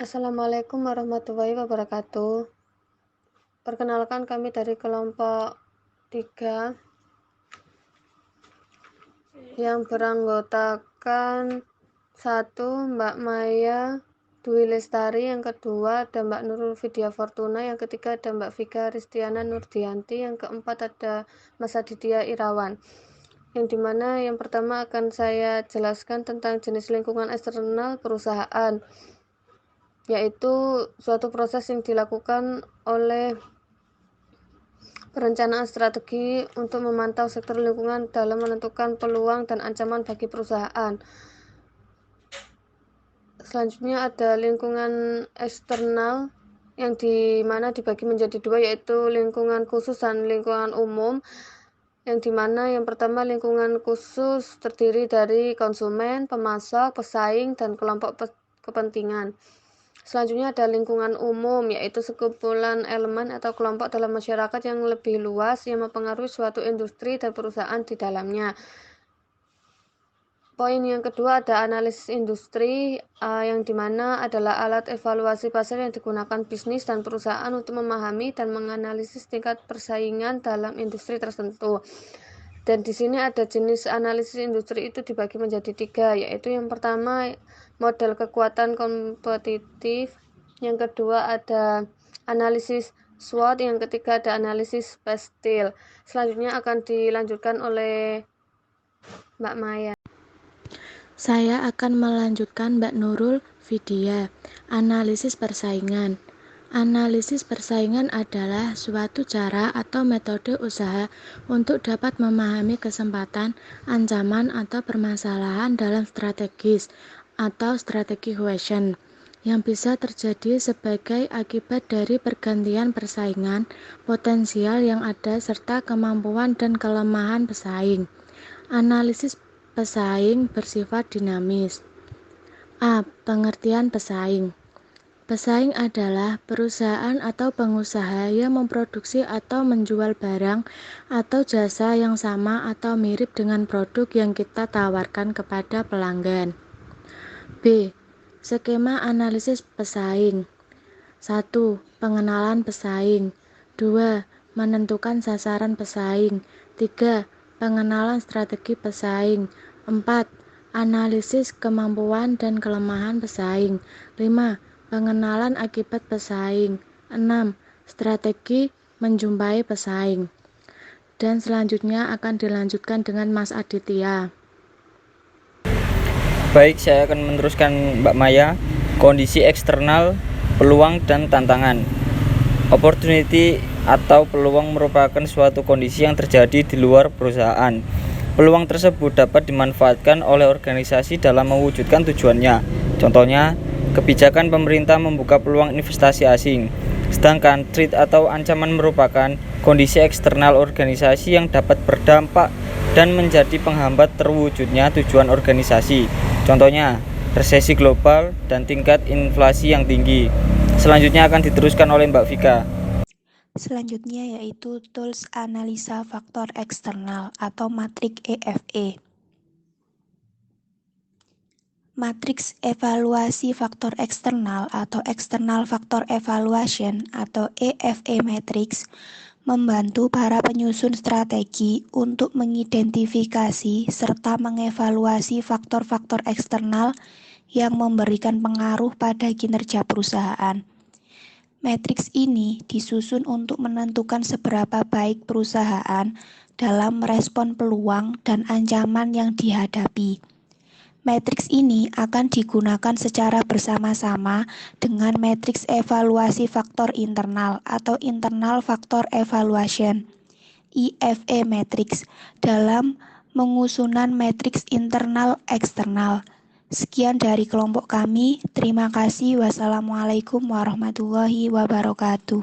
Assalamualaikum warahmatullahi wabarakatuh. Perkenalkan, kami dari kelompok 3 yang beranggotakan 1 Mbak Maya Dwi Lestari, yang kedua ada Mbak Nurul Vidya Fortuna, yang ketiga ada Mbak Vika Ristiana Nurdianti, yang keempat ada Mas Aditya Irawan. Yang dimana yang pertama akan saya jelaskan tentang jenis lingkungan eksternal perusahaan, yaitu suatu proses yang dilakukan oleh perencanaan strategi untuk memantau sektor lingkungan dalam menentukan peluang dan ancaman bagi perusahaan. Selanjutnya ada lingkungan eksternal, yang dimana dibagi menjadi 2, yaitu lingkungan khusus dan lingkungan umum. Yang dimana yang pertama, lingkungan khusus terdiri dari konsumen, pemasok, pesaing, dan kelompok kepentingan. Selanjutnya ada lingkungan umum, yaitu sekumpulan elemen atau kelompok dalam masyarakat yang lebih luas yang mempengaruhi suatu industri dan perusahaan di dalamnya. Poin yang kedua ada analisis industri, yang dimana adalah alat evaluasi pasar yang digunakan bisnis dan perusahaan untuk memahami dan menganalisis tingkat persaingan dalam industri tertentu. Dan di sini ada jenis analisis industri itu dibagi menjadi 3, yaitu yang pertama model kekuatan kompetitif, yang kedua ada analisis SWOT, yang ketiga ada analisis pestil. Selanjutnya akan dilanjutkan oleh Mbak Maya. Saya akan melanjutkan Mbak Nurul Vidya. Analisis persaingan. Analisis persaingan adalah suatu cara atau metode usaha untuk dapat memahami kesempatan, ancaman, atau permasalahan dalam strategis atau strategi question yang bisa terjadi sebagai akibat dari pergantian persaingan potensial yang ada serta kemampuan dan kelemahan pesaing. Analisis pesaing bersifat dinamis. A. Pengertian pesaing. Pesaing adalah perusahaan atau pengusaha yang memproduksi atau menjual barang atau jasa yang sama atau mirip dengan produk yang kita tawarkan kepada pelanggan. B. Skema analisis pesaing. 1. Pengenalan pesaing. 2. Menentukan sasaran pesaing. 3. Pengenalan strategi pesaing. 4. Analisis kemampuan dan kelemahan pesaing. 5. Pengenalan akibat pesaing. 6. Strategi menjumpai pesaing. Dan selanjutnya akan dilanjutkan dengan Mas Aditya. Baik, saya akan meneruskan Mbak Maya. Kondisi eksternal, peluang dan tantangan. Opportunity atau peluang merupakan suatu kondisi yang terjadi di luar perusahaan. Peluang tersebut dapat dimanfaatkan oleh organisasi dalam mewujudkan tujuannya. Contohnya, kebijakan pemerintah membuka peluang investasi asing. Sedangkan threat atau ancaman merupakan kondisi eksternal organisasi yang dapat berdampak dan menjadi penghambat terwujudnya tujuan organisasi. Contohnya, resesi global dan tingkat inflasi yang tinggi. Selanjutnya akan diteruskan oleh Mbak Vika. Selanjutnya yaitu tools analisa faktor eksternal atau matriks EFE. Matriks evaluasi faktor eksternal atau external factor evaluation atau EFE matrix membantu para penyusun strategi untuk mengidentifikasi serta mengevaluasi faktor-faktor eksternal yang memberikan pengaruh pada kinerja perusahaan. Matriks ini disusun untuk menentukan seberapa baik perusahaan dalam merespon peluang dan ancaman yang dihadapi. Matriks ini akan digunakan secara bersama-sama dengan matriks evaluasi faktor internal atau internal factor evaluation (IFE matrix) dalam pengusunan matriks internal eksternal. Sekian dari kelompok kami. Terima kasih. Wassalamualaikum warahmatullahi wabarakatuh.